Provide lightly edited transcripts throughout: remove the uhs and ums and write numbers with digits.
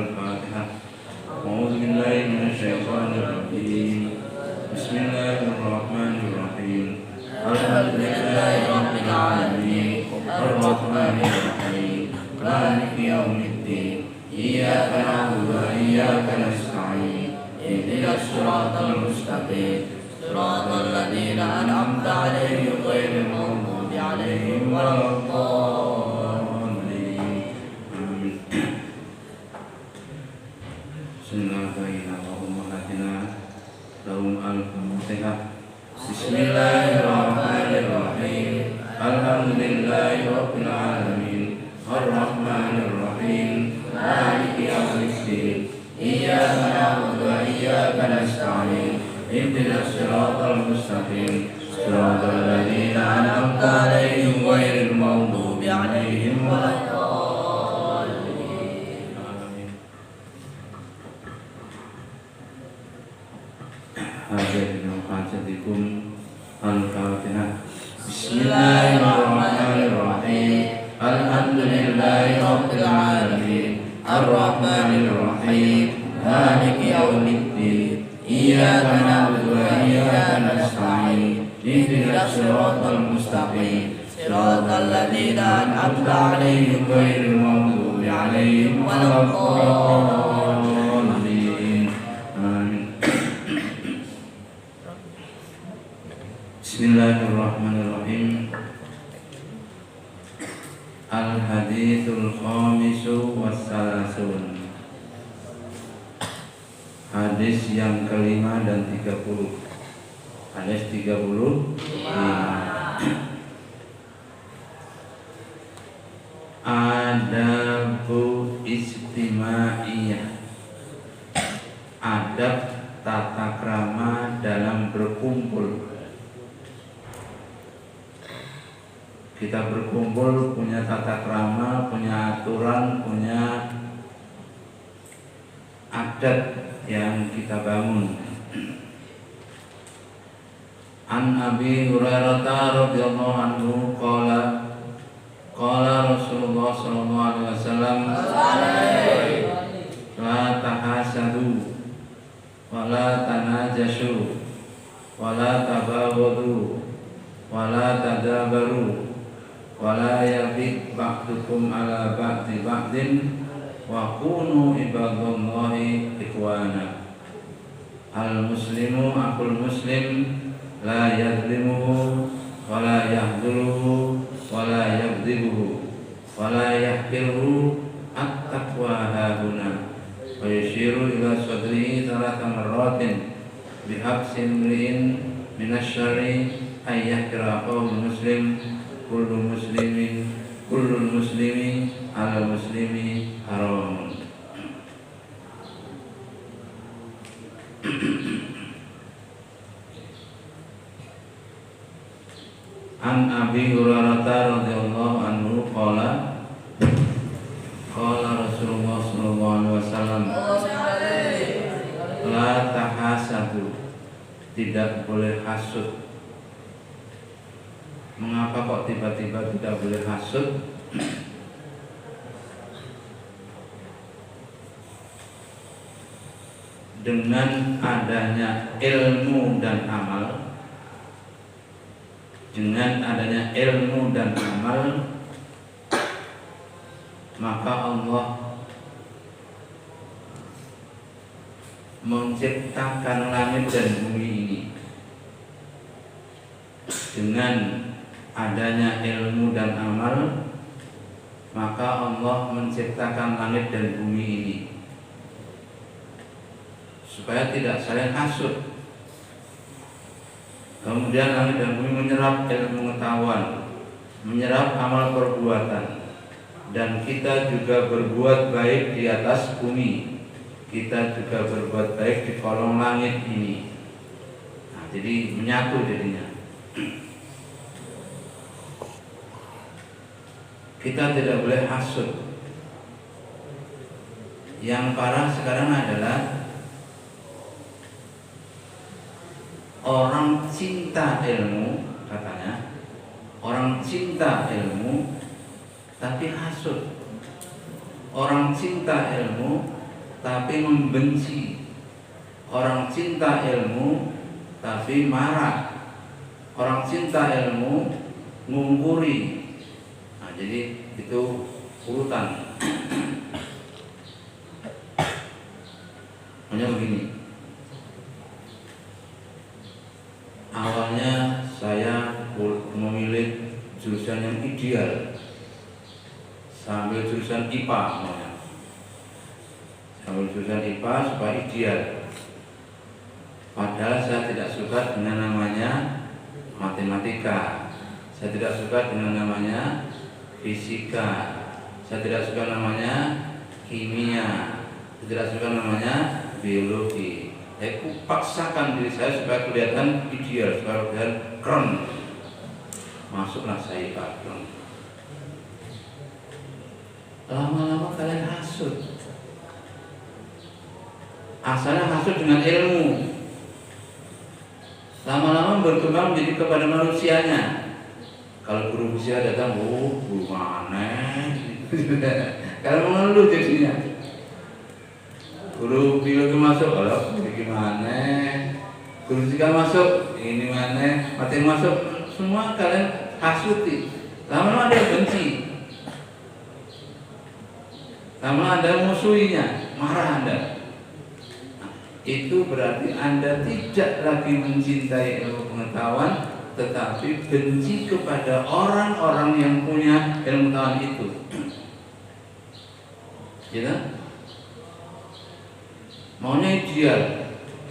Al-Fatihah. A'udzu billahi minasyaitonir rajim. Bismillahirrahmanirrahim. Alhamdulillahi rabbil alamin. Ar-Rahmanir Rahim. Maliki yaumiddin. Iyyaka na'budu wa iyyaka nasta'in. Ihdinas siratal mustaqim. Siratal ladzina an'amta 'alaihim ghairil maghdubi 'alaihim waladdallin. Amin. Bismillahirrahmanirrahim. Alhamdulillahi rabbil alamin. Ar-Rahmanir Rahim. Maliki yaumiddin. Iyyaka na'budu wa iyyaka nasta'in. Ihdinas siratal mustaqim. Siratal ladzina an'amta 'alaihim ghairil maghdubi 'alaihim waladdallin. Amin. Hadirin hadiratkum Al-Fatihah. Bismillahirrahmanirrahim. Alhamdulillahi rabbil alamin. Ar-Rahmanir Rahim. Maliki yaumiddin. Iyyaka na'budu wa iyyaka nasta'in. Ihdinas siratal mustaqim. Siratal ladzina an'amta 'alaihim ghairil maghdubi 'alaihim waladdallin. Amin. Bismillahirrahmanirrahim. Al-haditsul khamisu wassalasun. Hadis yang kelima dan 30. Hadis 35. Adabu istimaiyah. Adab tata krama dalam berkumpul. Kita berkumpul punya tata krama, punya aturan, punya adat yang kita bangun. An Abi Hurairah radhiyallahu anhu qala Rasulullah sallallahu alaihi wasallam la tahasadu wa la tanajashu wa la tabaghadu wa la tadabaru wa la yaghib ba'dukum ala ba'di ba'din wa kunu ibadallahi ikhwana. Al muslimu aqul muslim la yadlimuhu wa la yahduluhu wa la yabdibuhu wa la yahkiruhu at-taqwa hahuna. Wa yushiru ila sadrihi thalatha marratin bihabsi imri'in minasyarri ay yahkira qawl muslim. Kullul muslimi ala muslimi haram. An Abi Hurairah radhiyallahu anhu qala Rasulullah sallallahu alaihi wasallam la tahasadu, tidak boleh hasud. Mengapa kok tiba-tiba tidak boleh hasud? Dengan adanya ilmu dan amal, maka Allah menciptakan langit dan bumi ini. Dengan adanya ilmu dan amal, maka Allah menciptakan langit dan bumi ini supaya tidak saling hasud. Kemudian langit dan bumi menyerap ilmu pengetahuan, menyerap amal perbuatan, dan kita juga berbuat baik di atas bumi. Kita juga berbuat baik di kolong langit ini. Nah, jadi menyatu jadinya. Kita tidak boleh hasud. Yang parah sekarang adalah orang cinta ilmu, katanya orang cinta ilmu tapi hasud. Orang cinta ilmu tapi membenci. Orang cinta ilmu tapi marah. Orang cinta ilmu ngungkuri. Nah, jadi itu urutan. Hanya begini. Awalnya saya memilih jurusan yang ideal. Saya ambil jurusan IPA namanya. Saya ambil jurusan IPA supaya ideal. Padahal saya tidak suka dengan namanya matematika. Saya tidak suka dengan namanya fisika. Saya tidak suka namanya kimia. Saya tidak suka namanya biologi. Saya paksakan diri saya supaya kelihatan ideal, supaya kelihatan keren. Masuklah saya IPA keren. Lama-lama kalian hasut. Asalnya hasut dengan ilmu. Lama-lama berkembang menjadi kepada manusianya. Kalau guru fisika datang, guru mana? Kalau mengeluh jadinya. Guru biologi masuk, gimana? Guru fisika masuk, ini mana? Materi masuk, semua kalian hasuti. Lama-lama ada benci. Lama-lama Anda musuhinya, marah Anda. Itu berarti Anda tidak lagi mencintai ilmu pengetahuan, tetapi benci kepada orang-orang yang punya ilmu pengetahuan itu. Gitu? Maunya ideal,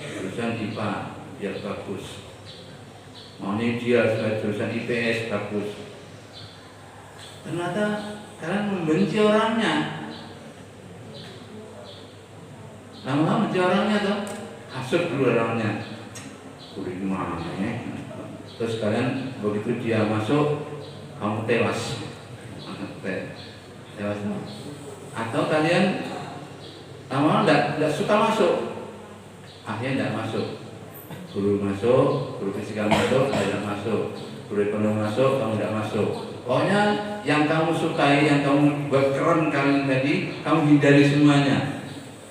jurusan IPA biar bagus. Maunya ideal supaya jurusan IPS bagus. Ternyata kalian membenci orangnya. Lama-lama benci orangnya tuh, hasut dulu orangnya. Kulit mana? Terus kalian begitu dia masuk, kamu tewas. Tewas. Atau kalian lama-lama tidak suka masuk, akhirnya tidak masuk. Guru masuk, guru fisika masuk, tidak masuk. Guru ekonomi masuk, kamu tidak masuk. Pokoknya yang kamu sukai, yang kamu buat keren kalian tadi, kamu hindari semuanya.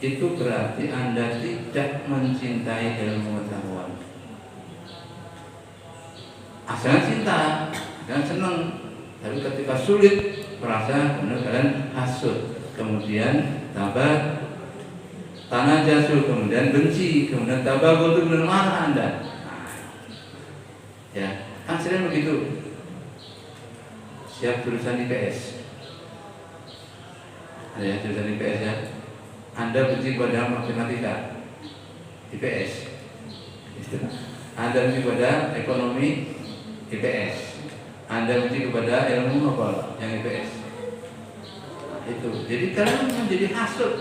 Itu berarti Anda tidak mencintai ilmu pengetahuan. Asalnya cinta, kalian senang, tapi ketika sulit merasa benar kalian hasut, kemudian tambah tanah jasuh, kemudian benci, kemudian tabah itu benar marah Anda. Ya, kan sering begitu. Siap jurusan IPS, ada ya jurusan IPS ya. Anda benci pada matematika, IPS. Anda benci pada ekonomi, IPS. Anda benci kepada ilmu apa? Yang IPS. Itu. Jadi kalian menjadi hasut,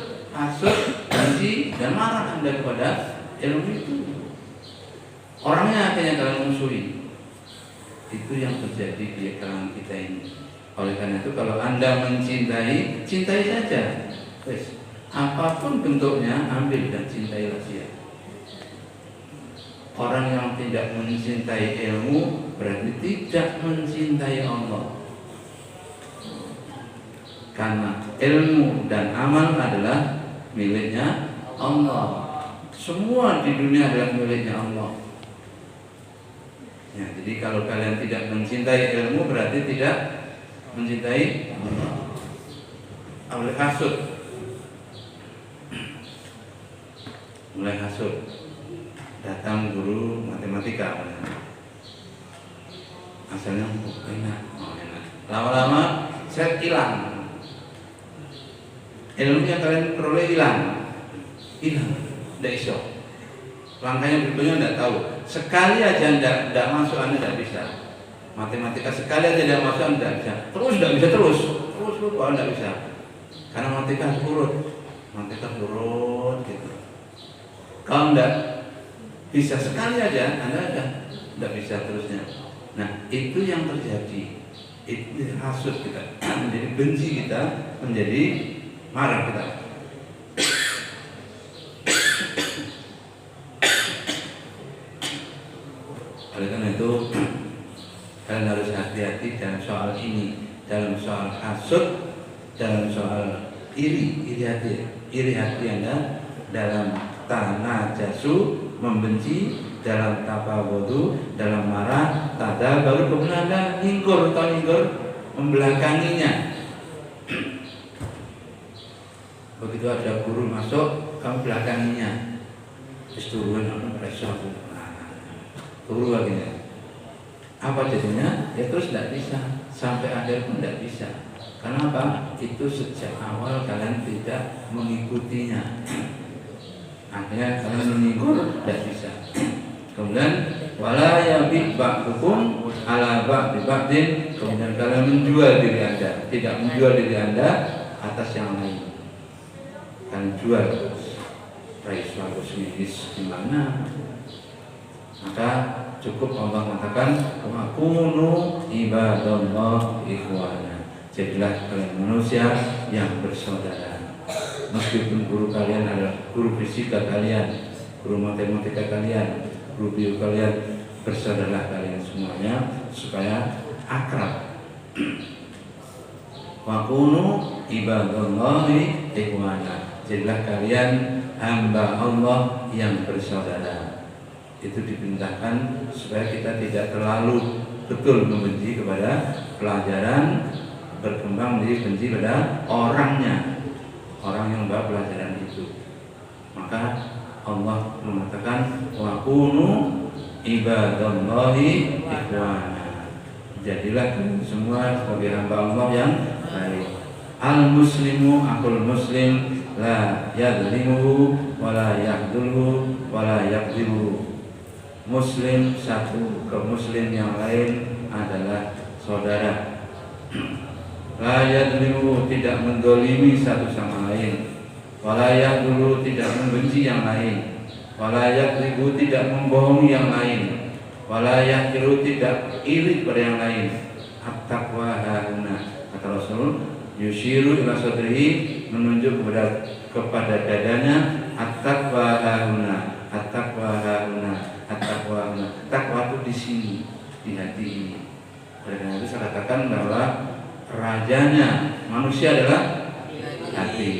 benci dan marah Anda kepada ilmu itu. Orangnya akhirnya kalian musuhi. Itu yang terjadi di kalangan kita ini. Oleh karena itu kalau Anda mencintai, cintai saja. Wes. Apapun bentuknya, ambil dan cintailah dia. Orang yang tidak mencintai ilmu berarti tidak mencintai Allah. Karena ilmu dan amal adalah miliknya Allah. Semua di dunia adalah miliknya Allah. Ya, jadi kalau kalian tidak mencintai ilmu berarti tidak mencintai Allah. Oleh hasut. Mulai hasut, datang guru matematika, asalnya enak. Lama-lama saya hilang, ilmu yang kalian peroleh hilang, tidak iso. Langkahnya berikutnya tidak tahu. Sekali aja tidak masuk Anda tidak bisa. Matematika sekali aja tidak masuk Anda tidak bisa. Terus tidak bisa terus lupa tidak bisa. Karena matematika urut gitu. Kalau tidak bisa sekali aja, Anda tidak bisa terusnya. Nah, itu yang terjadi. Itu hasut kita, menjadi benci kita, menjadi marah kita. Oleh karena itu, kalian harus hati-hati dalam soal ini, dalam soal hasut, dalam soal iri hati. iri hati Anda, dalam tanajasu membenci, dalam tabaghadu dalam marah, tadabaru kemudian Anda nyinggur membelakanginya. Begitu ada guru masuk, kamu belakanginya. Terus turun, turu lagi. Apa jadinya? Ya terus tidak bisa, sampai akhir pun tidak bisa. Kenapa? Itu sejak awal kalian tidak mengikutinya. Akhirnya kalian menyinggur, tidak bisa. Kemudian wala yabi ba'dukum ala ba'di ba'din, kemudian kalian menjual diri Anda, tidak menjual diri Anda atas yang lain. Kalian jual price bagus bisnis di mana? Maka cukup Allah mengatakan wa kunu ibadallah ikhwana. Jadilah kalian manusia yang bersaudara. Meskipun guru kalian adalah guru fisika kalian, guru matematika kalian, guru bio kalian, bersaudara kalian semuanya supaya akrab. Wa kunu ibadallahi ikhwana. Jadilah kalian hamba Allah yang bersaudara. Itu diperintahkan supaya kita tidak terlalu betul membenci kepada pelajaran, berkembang menjadi benci pada orangnya, orang yang membawa pelajaran itu. Maka Allah mengatakan wa kunu ibadallahi ikhwana. Jadilah semua sebagai hamba Allah yang baik. Al muslimu akul muslim la yadlimuhu wa la yahduluhu wa la yakdzibuhu. Muslim satu ke muslim yang lain adalah saudara. La yadlimuhu, tidak mendolimi satu sama lain. Wa la yakdzibuhu, tidak membenci yang lain. Wa la yakdzibuhu, tidak membohongi yang lain. Wa la yakdzibuhu, tidak iri pada yang lain. At-taqwa hahuna, kata Rasul, yushiru ila sadrihi, menunjuk kepada dadanya. At-taqwa hahuna, at-taqwa hahuna, at-taqwa hahuna. Takwa itu di sini, di hati ini. Oleh karena itu saya katakan bahwa rajanya manusia adalah hati.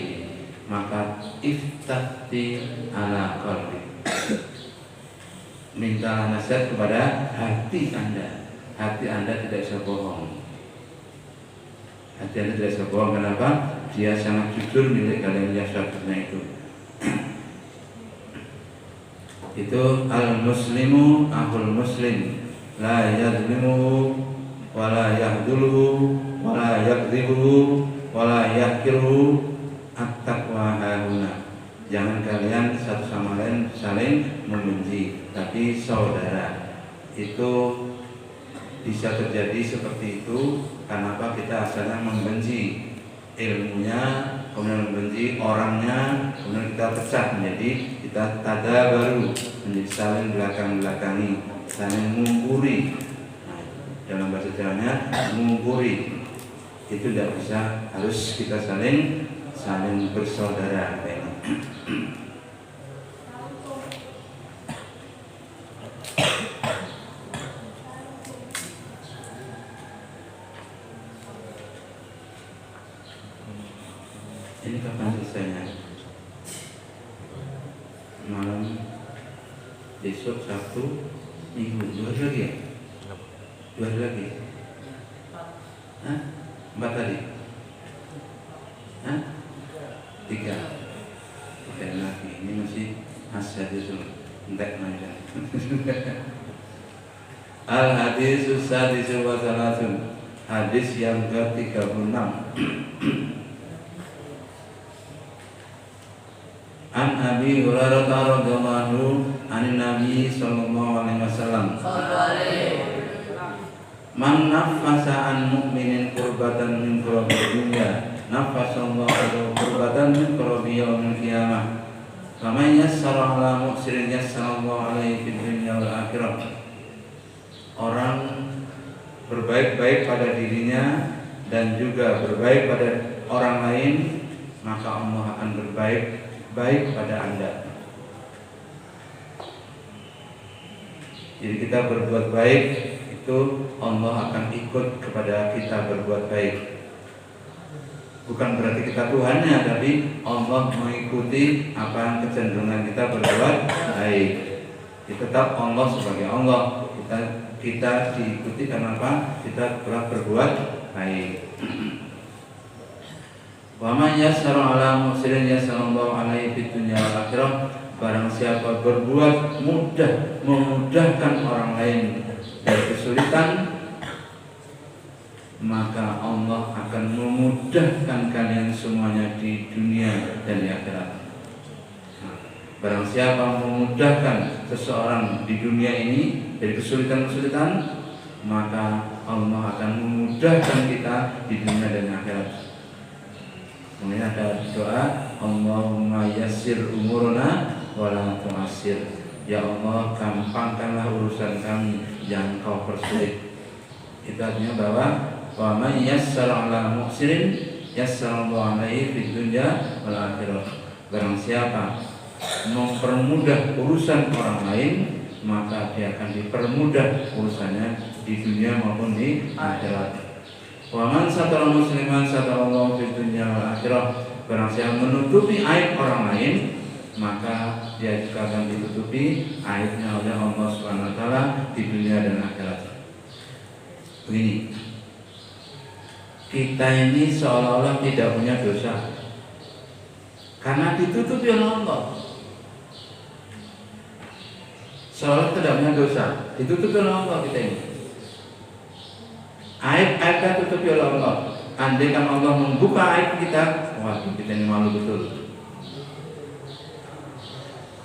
Maka iftati ala qalbi, mintalah nasihat kepada hati Anda. Hati Anda tidak bisa bohong. Hati Anda tidak bisa bohong. Kenapa? Dia sangat jujur milik kalian yang syafirnya itu. Itu al-muslimu akhul muslim, la yadlimuhu wa la yahduluhu wa la yakdzibuhu wa la yahkiruhu. At-taqwa hahuna. Jangan kalian satu sama lain saling membenci, tapi saudara. Itu bisa terjadi seperti itu karena apa? Kita asalnya membenci ilmunya, kemudian membenci orangnya, kemudian kita pecah menjadi kita tadabaru, menjadi saling belakang-belakangi, saling mengumpuri. Nah, dalam bahasa Jawanya mengumpuri itu tidak bisa, harus kita saling bersaudara. Ini kapan selesainya? Malam besok Sabtu Minggu, 2 hari lagi ya? 2 hari lagi? Hah? 4 hari? Hah? 3 lagi. Ini masih hadis entek macam. Al hadis sadisu wa salatun. Hadis yang ke-36. An Abi Hurairah radhiyallahu anhu anin Nabi sallallahu alaihi wasallam. Man nafasa an mu'minin qurbatan min qurabil dunya, nafasallahu lahu qurbatan min qurabi yaumil qiyamah. Faman yassara ala mu'sirin yassarallahu alaihi fid dunya wal akhirah. Orang berbaik-baik pada dirinya dan juga berbaik pada orang lain, maka Allah akan berbaik pada Anda. Jadi kita berbuat baik, itu Allah akan ikut kepada kita berbuat baik. Bukan berarti kita Tuhannya, tapi Allah mengikuti apa yang kecenderungan kita berbuat baik. Kita tetap Allah sebagai Allah. Kita diikuti karena apa? Kita telah berbuat baik. Wa man yassara ala muhsinin yassarallahu alaihi fid dunya wal akhirah. Barang siapa berbuat mudah, memudahkan orang lain dari kesulitan, maka Allah akan memudahkan kalian semuanya di dunia dan di akhirat. Barang siapa memudahkan seseorang di dunia ini dari kesulitan-kesulitan, maka Allah akan memudahkan kita di dunia dan di akhirat. Kemudian ada doa, Allahumma yassir umurna wala tu'assir. Ya Allah, gampangkanlah urusan kami, jangan kau persulit. Itu artinya bahwa wa man yassara ala muhsinin yassarallahu alaihi fid dunya wal akhirah. Barang siapa mempermudah urusan orang lain, maka dia akan dipermudah urusannya di dunia maupun di akhirat. Wa man satara musliman satarallahu fid dunya wal akhirah. Barang siapa menutupi aib orang lain, maka dia juga akan ditutupi aibnya oleh Allah Subhanahu wa taala di dunia dan akhirat. Begini, kita ini seolah-olah tidak punya dosa karena ditutupi oleh Allah. Seolah tidak punya dosa, ditutupi oleh Allah kita ini. Aib-aibnya tutupi oleh Allah. Andai kan Allah membuka aib kita, waduh, kita ini malu betul.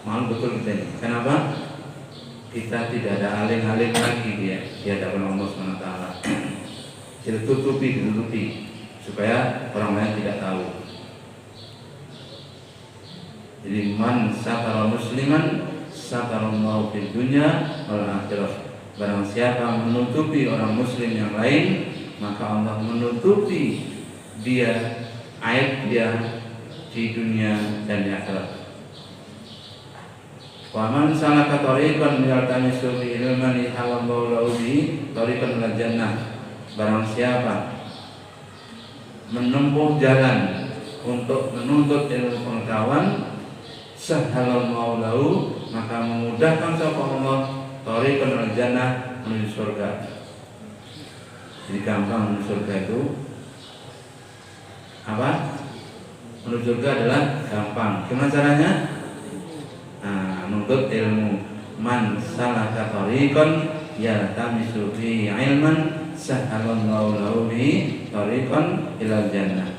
Malu betul kita ini. Kenapa? Kita tidak ada aling-aling lagi di hadapan Allah SWT. Ditutupi supaya orang lain tidak tahu. Jadi man satara musliman satarallahu fid dunya wal akhirah. Barang siapa menutupi orang muslim yang lain, maka Allah menutupi dia, aib dia di dunia dan di akhirat. Wa man salaka tariqan yaltamisu fihi ilman halallahu lahu bihi tariqan ilal jannah. Barang siapa menempuh jalan untuk menuntut ilmu pengetahuan, sahhalallahu lahu, maka memudahkan sapa Allah tariqan ilal jannah, menuju surga. Jadi gampang menuju surga itu apa? Menuju surga adalah gampang. Gimana caranya? Menuntut ilmu. Man salaka tariqan yaltamisu fihi ilman sahhalallahu lahu bihi tariqan ilal jannah.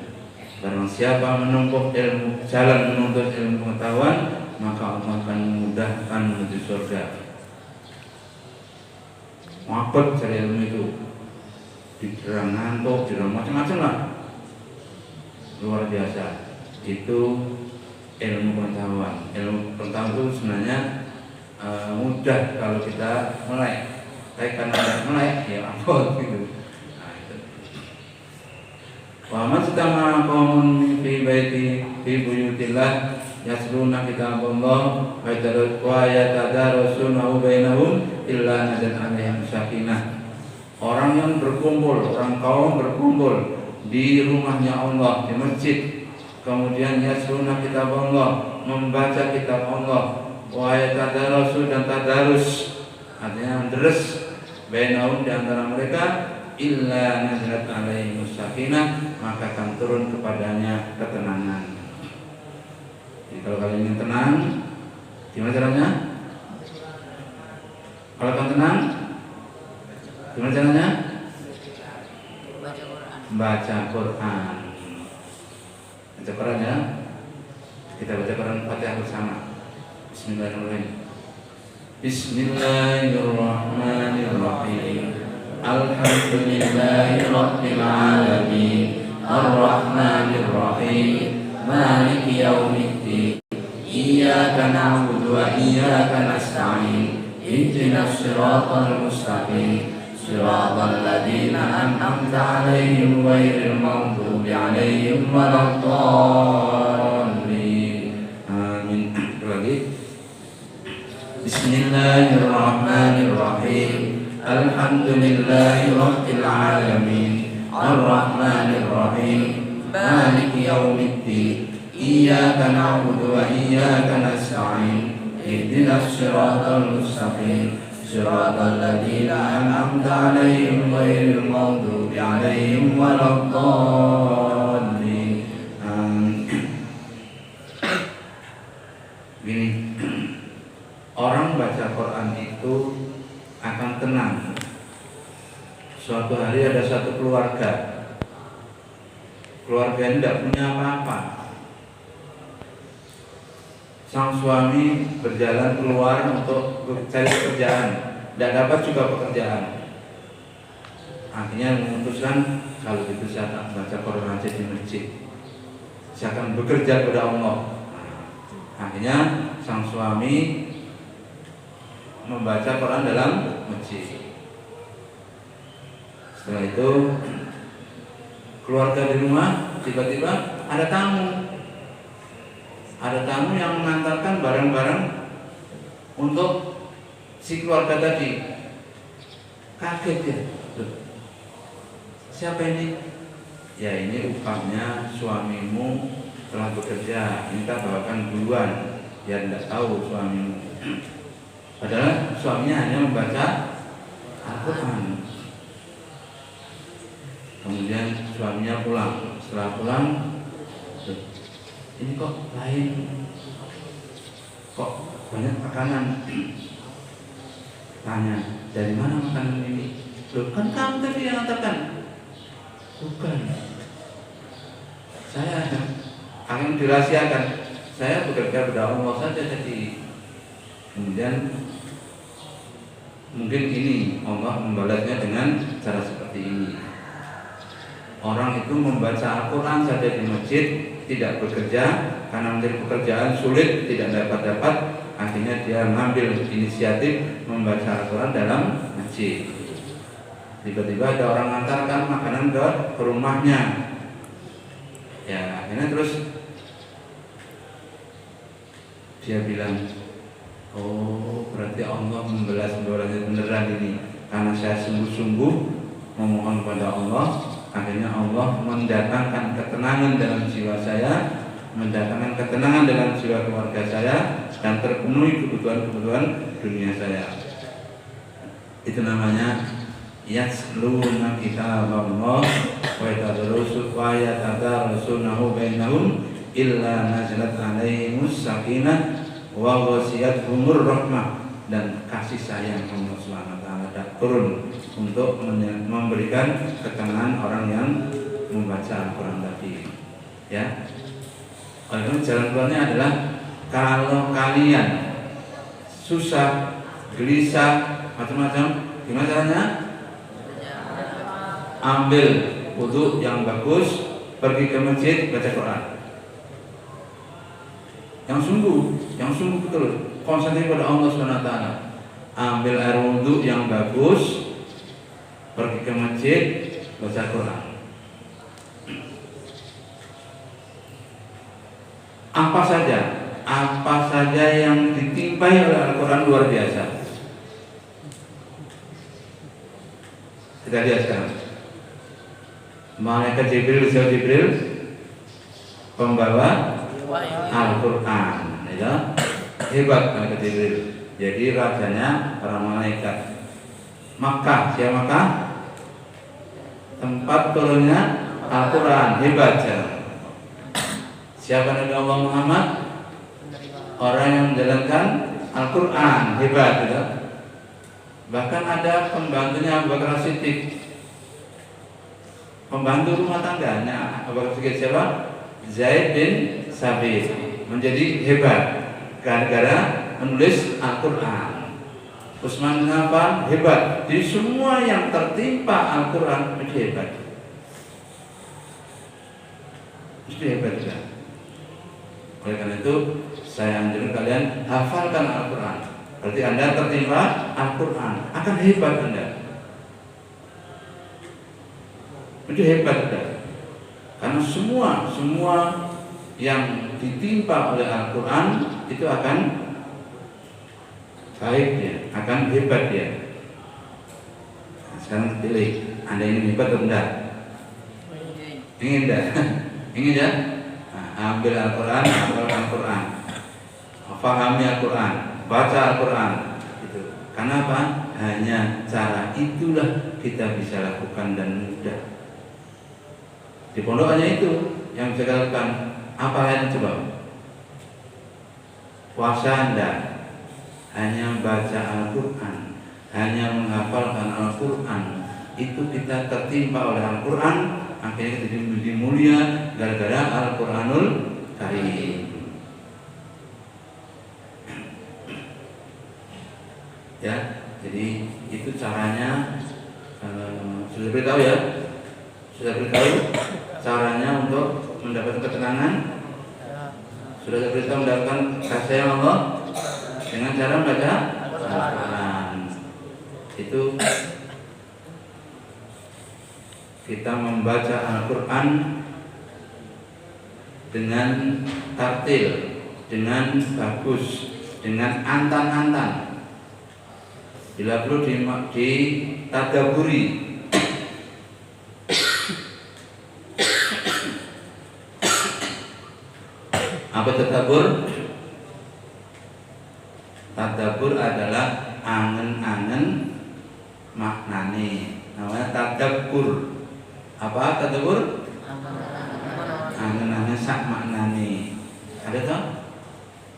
Barang siapa menempuh ilmu, jalan menuntut ilmu pengetahuan, maka Allah akan memudahkan menuju surga. Mabet cari ilmu itu, diderang ngantuk, diderang macam-macam lah, luar biasa. Itu ilmu pengetahuan. Ilmu pengetahuan itu sebenarnya mudah kalau kita melek. Tapi karena tidak melek, ya apa gitu. Nah, itu. Wa mastama qaumun fi baiti fi buyutillah yasluna kitabullah wa yatadarusuna bainahum illa nazal alaihim sakinah. Orang yang berkumpul, orang kaum berkumpul di rumahnya Allah, di masjid, kemudian yasluna kitabullah, membaca kitab Allah, wa yatadarusu, dan tadarus, artinya deres, bainahum, di antara mereka, illa nazalat alaihim sakinah, maka akan turun kepadanya ketenangan. Jadi kalau kalian ingin tenang, gimana caranya? Kalau kalian tenang, gimana caranya? Baca Quran. Baca Quran ya. Kita baca Quran Fatihah bersama. Bismillahirrahmanirrahim. Bismillahirrahmanirrahim. Alhamdulillahi rabbil alamin. Ar-Rahmanir-Rahim. Maliki yaumiddin. Iyyaka na'budu wa iyyaka nasta'in. Ihdinas siratal mustaqim. Siratal ladzina an'amta 'alaihim ghairil maghdubi 'alaihim waladdallin. Amin. Lagi. Bismillahirrahmanirrahim. Alhamdulillahi rabbil alamin. Ar-Rahmanir-Rahim. maliki yaumiddin. Iyyaka na'budu wa iyyaka nasta'in. Ihdinas siratal mustaqim. Siratal ladzina an'amta 'alaihim ghairil maghdubi 'alaihim waladdallin. Gini, orang baca Quran itu akan tenang. Suatu hari ada satu keluarga ini tidak punya apa-apa. Sang suami berjalan keluar untuk mencari pekerjaan, tidak dapat juga pekerjaan. Akhirnya memutuskan, kalau gitu saya akan baca Quran aja di masjid, saya akan bekerja kepada Allah. Akhirnya sang suami membaca Quran dalam masjid. Setelah itu keluarga di rumah, tiba-tiba ada tamu yang mengantarkan barang-barang untuk si keluarga tadi. Kaget dia, siapa ini? Ya, ini upahnya suamimu telah bekerja, minta bawakan duluan biar tidak tahu suamimu. Padahal suaminya hanya membaca Al-Quran. Kemudian suaminya pulang. Setelah pulang, ini kok lain, kok banyak makanan. Tanya, dari mana makanan ini? Loh, kan kamu tadi yang katakan. Bukan, saya akan dirahasiakan. Saya bekerja kepada Allah saja tadi. Kemudian mungkin ini Allah membalasnya dengan cara seperti ini. Orang itu membaca Al-Quran saja di masjid, tidak bekerja karena mencari pekerjaan sulit, tidak dapat. Akhirnya dia mengambil inisiatif membaca Al-Quran dalam masjid. Tiba-tiba ada orang mengantarkan makanan ke rumahnya. Ya, akhirnya terus dia bilang, oh, berarti Allah membalasnya beneran ini, karena saya sungguh-sungguh memohon kepada Allah. Akhirnya Allah mendatangkan ketenangan dalam jiwa saya, mendatangkan ketenangan dalam jiwa keluarga saya, dan terpenuhi kebutuhan dunia saya. Itu namanya yasluna kitabullah wa yatadarasunahu bainahum illa nazalat alaihimus sakinah wa ghashiyatuhumur rahmah. Dan kasih sayang Allah SWT turun untuk memberikan ketenangan orang yang membaca Al-Quran tadi. Ya, oleh karena jalan keluarnya adalah kalau kalian susah, gelisah, macam-macam, gimana caranya? Ambil wudu yang bagus, pergi ke masjid, baca Quran. Yang sungguh betul, konsentrasi pada Allah SWT. Ambil air wudu yang bagus, pergi ke masjid, baca Quran. Apa saja yang ditimpai oleh Al-Quran luar biasa. Kita lihat sekarang. Malaikat Jibril pembawa Al-Quran, ya. Hebat malaikat Jibril. Jadi rajanya para malaikat. Makkah, siapa Makkah? Tempat turunnya Al-Quran, hebat ya. Siapa Nabi Allah Muhammad? Orang yang menjalankan Al-Quran, hebat ya. Bahkan ada pembantunya Abu Bakar Siddiq, pembantu rumah tangganya Abu Bakar Siddiq siapa? Zaid bin Sabit, menjadi hebat gara-gara menulis Al-Quran. Utsman bin Affan hebat. Jadi semua yang tertimpa Al-Quran mesti hebat. Mesti hebat juga. Oleh karena itu saya anjurkan kalian hafalkan Al-Quran. Berarti Anda tertimpa Al-Quran, akan hebat Anda. Mesti hebat Anda. Karena semua yang ditimpa oleh Al-Quran itu akan baik dia, akan hebat dia. Sekarang pilih, Anda ingin hebat atau enggak? Ingin enggak? Ingin ya? Nah, ambil Al-Quran, hafal Al-Quran, fahami Al-Quran, baca Al-Quran. Itu. Kenapa? Hanya cara itulah kita bisa lakukan dan mudah. Di pondok hanya itu yang bisa lakukan. Apa lain coba? Puasa Anda hanya baca Al-Quran, hanya menghafalkan Al-Quran, itu kita tertimpa oleh Al-Quran, akhirnya kita jadi mulia gara-gara Al-Quranul Karim. Ya, jadi itu caranya. Sudah beritahu ya, sudah beritahu caranya untuk mendapatkan ketenangan. Sudah beritahu mendapatkan kasih Allah dengan cara membaca Al-Quran. Itu kita membaca Al-Quran dengan tartil, dengan bagus, dengan antan-antan. Bila perlu ditadaburi. Apa tadabur? Tadabur adalah angen-angen maknane. Namanya tadabbur. Apa tadabur? Angen-angen sak maknane. Ada tak?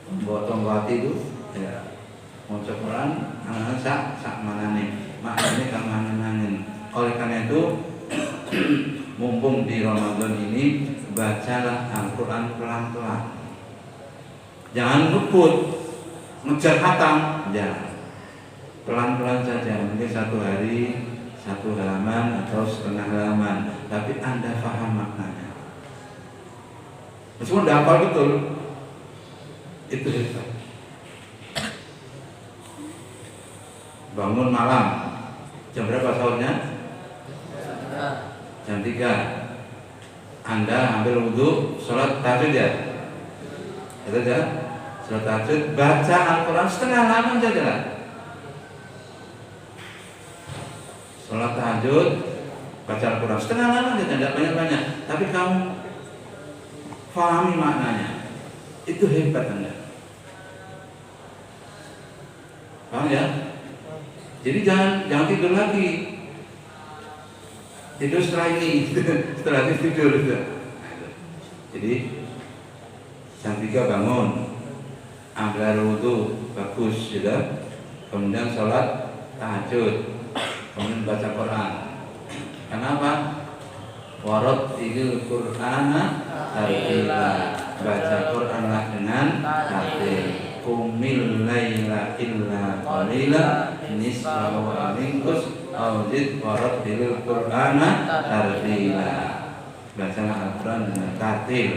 Tonggo-tonggo itu ya. Mau Quran angen-angen sak maknane. Maknane kang angen-angen. Oleh karena itu mumpung di Ramadan ini bacalah Al-Quran pelan-pelan. Jangan ngebut, ngejar khatam, jangan. Pelan-pelan saja, mungkin satu hari satu halaman atau setengah halaman, tapi Anda paham maknanya. Meskipun tidak hafal betul, itu hebat. Bangun malam, jam berapa sahurnya? Jam 3. Anda ambil wudhu, sholat tahajud ya? Itu ya? Sholat tahajud, baca Al-Quran setengah halaman saja lah. Sholat tahajud, baca Al-Quran setengah halaman saja, tidak banyak-banyak. Tapi kamu pahami maknanya, itu hebat Anda. Paham ya? Jadi jangan tidur lagi. Tidur setelah ini, setelah tidur. Jadi jam 3 bangun, ambil air wudhu, bagus sudah. Kemudian sholat tahajud, kemudian baca Quran. Kenapa? Warattilil Qur'ana tartila. Baca Quranlah dengan tartil. Qumil laila illa qalila nisfahu aw inqus aw zid warattilil Qur'ana tartila. Bacalah Al-Quran dengan tartil.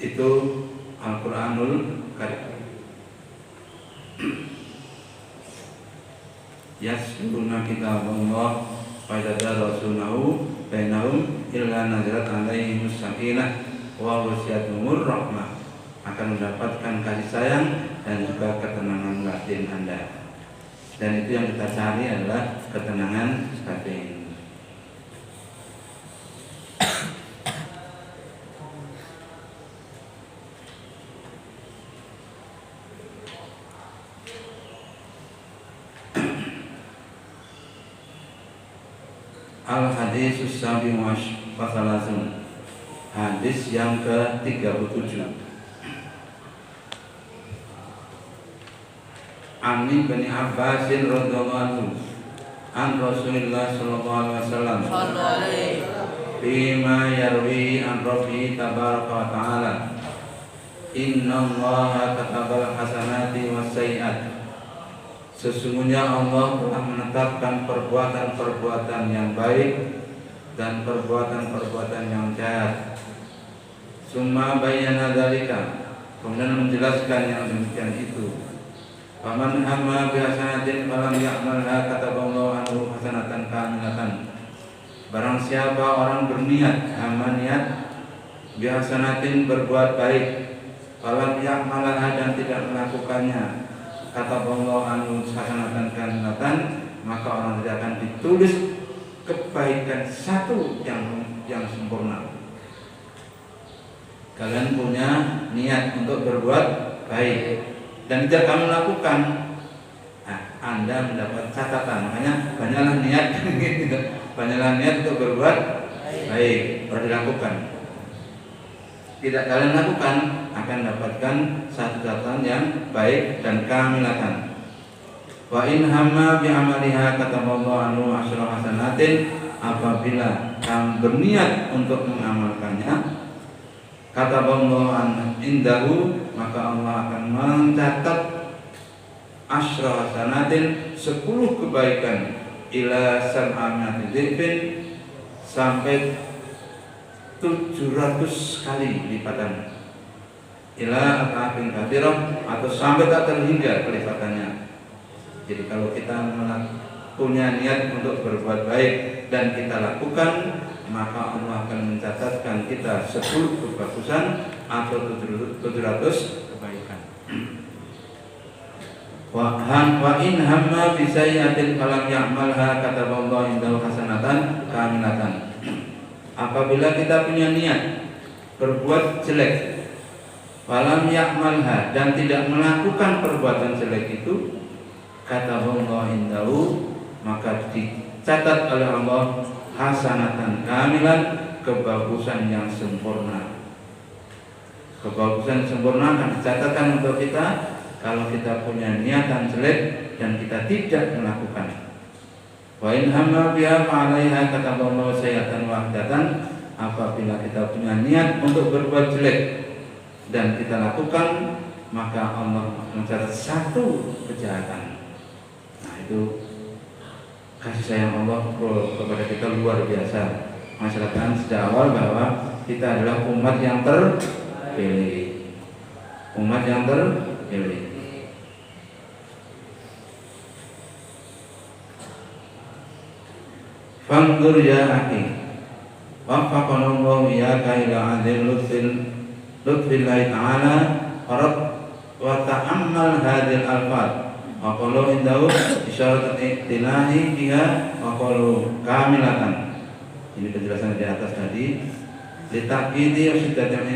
Itu Al-Quranul Karim. Yaskuruna kitab Allah wa yadarasunahu bainahum illa nazarat alaihimus sakinah wa wasiyatuhumur rahmah. Akan mendapatkan kasih sayang dan juga ketenangan batin Anda. Dan itu yang kita cari adalah ketenangan batin. Al-Hadisus Sabi Wasalasun. Hadis yang ke-37. Ani bin Abbas radhiyallahu anhu an Rasulillah sallallahu alaihi wasallam bima yarwi an Rabbi tabaraka wa ta'ala innallaha katabal hasanati wassayiat. Sesungguhnya Allah telah menetapkan perbuatan-perbuatan yang baik dan perbuatan-perbuatan yang jahat. Summa bayyana dzalika, kemudian menjelaskan yang demikian itu. Faman hamma bi hasanatin falam ya'malha kataballahu anhu hasanatan kamilatan. Barang siapa orang berniat, niat bi hasanatin berbuat baik, falam ya'malha dan tidak melakukannya, kata Allah anu hasanatan kamilatan, maka orang tidak akan ditulis kebaikan satu yang sempurna. Kalian punya niat untuk berbuat baik dan tidak kamu lakukan, Anda mendapat catatan. Makanya banyaklah niat banyaklah niat untuk berbuat baik, harus dilakukan. Tidak kalian lakukan, akan dapatkan satu catatan yang baik dan kamilatan. Wa in hamma bi amaliha kataballahu anhu asyra hasanatin, apabila kamu berniat untuk mengamalkannya, kataballahu an indahu, maka Allah akan mencatat asyra hasanatin 10 kebaikan ila sab'amati dhifin, sampai 700 kali lipatan, ila atafin katsirah, atau sampai tak terhingga kelipatannya. Jadi kalau kita punya niat untuk berbuat baik dan kita lakukan, maka Allah akan mencatatkan kita 10 kebagusan atau 700 kebaikan. Wa in hamma bi sayyi'atin falam ya'malha kataballahu indahu hasanatan kamilatan. Apabila kita punya niat berbuat jelek, falam ya'malha, dan tidak melakukan perbuatan jelek itu, kataballahu indahu, maka dicatat oleh Allah hasanatan kamilan, kebagusan yang sempurna. Kebagusan sempurna akan dicatatkan untuk kita kalau kita punya niatan jelek dan kita tidak melakukan. Wa in hamma biha fa 'alaiha kataballahu sayyi'atan wahdatan, apabila kita punya niat untuk berbuat jelek dan kita lakukan, maka Allah mencatat satu kejahatan. Nah, itu kasih sayang Allah kepada kita luar biasa. Masyarakat sejak awal bahwa kita adalah umat yang terpilih, umat yang terpilih. Fanzur ya akhi, waffaqana Allah iyyaka ila adil lutfillahi ta'ala wa ta'ammal hadhil alfaz. Wa qalu indahu isyarat iktinahi biha wa qalu kamilatan. Ini penjelasan di atas tadi. Litakidi usyidatil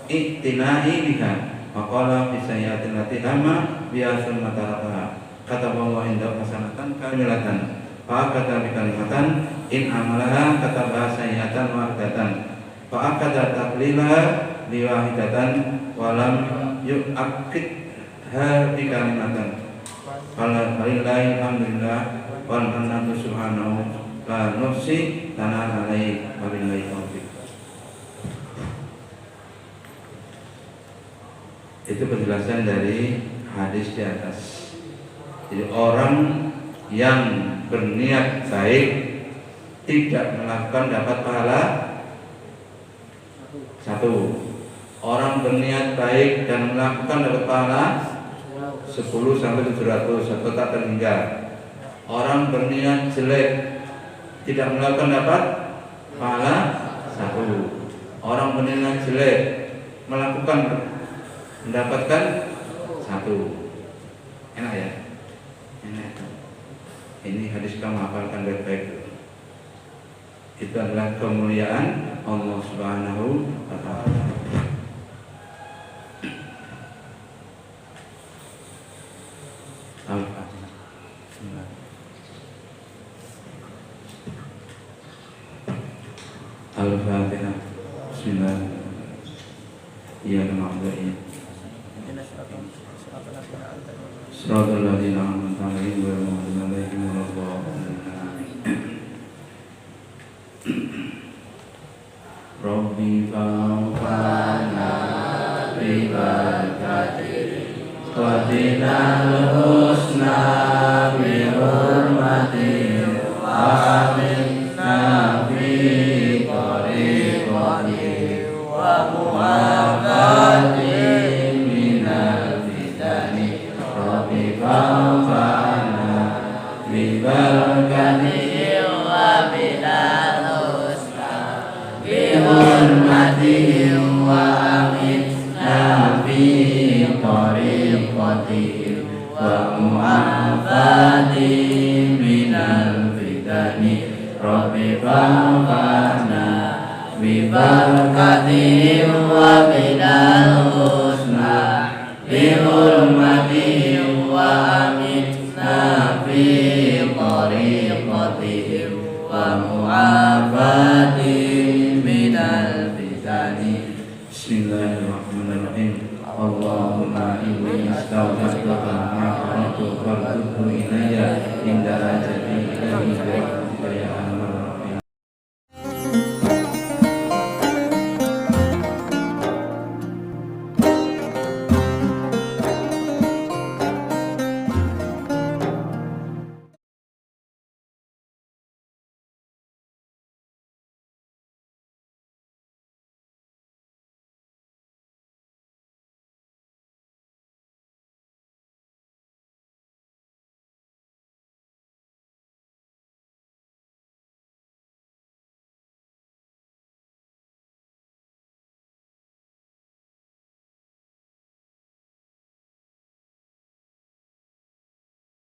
iktinahi biha wa qala fi sayyi'atin lati hamma biha summa tarakaha. Kata Allah indahu hasanatan kamilatan. Fa'akada bikalimatan in amalaha katabaha sayyi'atan wahdatan. Fa'akada taqlilaha biwahidatan walam yu'akidha bikalimatan. Walillahi alhamdulillah wal manatu subhanahu la nufsi tanah alaihi wabillahi taufiq. Itu penjelasan dari hadis di atas. Jadi orang yang berniat baik tidak melakukan dapat pahala 1. Orang berniat baik dan melakukan dapat pahala 10 sampai 700 atau tak terhingga. Orang berniat jelek tidak melakukan dapat pahala 1. Orang berniat jelek melakukan mendapatkan 1. Enak ya? Enak. Ini hadis kamu hafalkan baik-baik. Itu adalah kemuliaan Allah Subhanahu wa ta'ala. Al-Fatihah. Bismillah. Iya na'budu wa iyyaka Siratal ladzina an'amta 'alaihim ghairil maghdubi 'alaihim waladdallin. Rabbi fa'fana bi barakati qatinal husna bi hurmati wa minna bi tariqati wa mu'afati minal fitani. Rabbi fa'fana bi barakati wa minal husna bi hurmati wa minna bi tariqati wa Rabbi fa'afana bibarakatihim wa minal husna bihurmatihim wa amitna fi tariqatihim wa mu'afatihim minal fitani. Bismillahirrahmanirrahim. Allahumma inni astaghfiruka wa atubu ilaika inda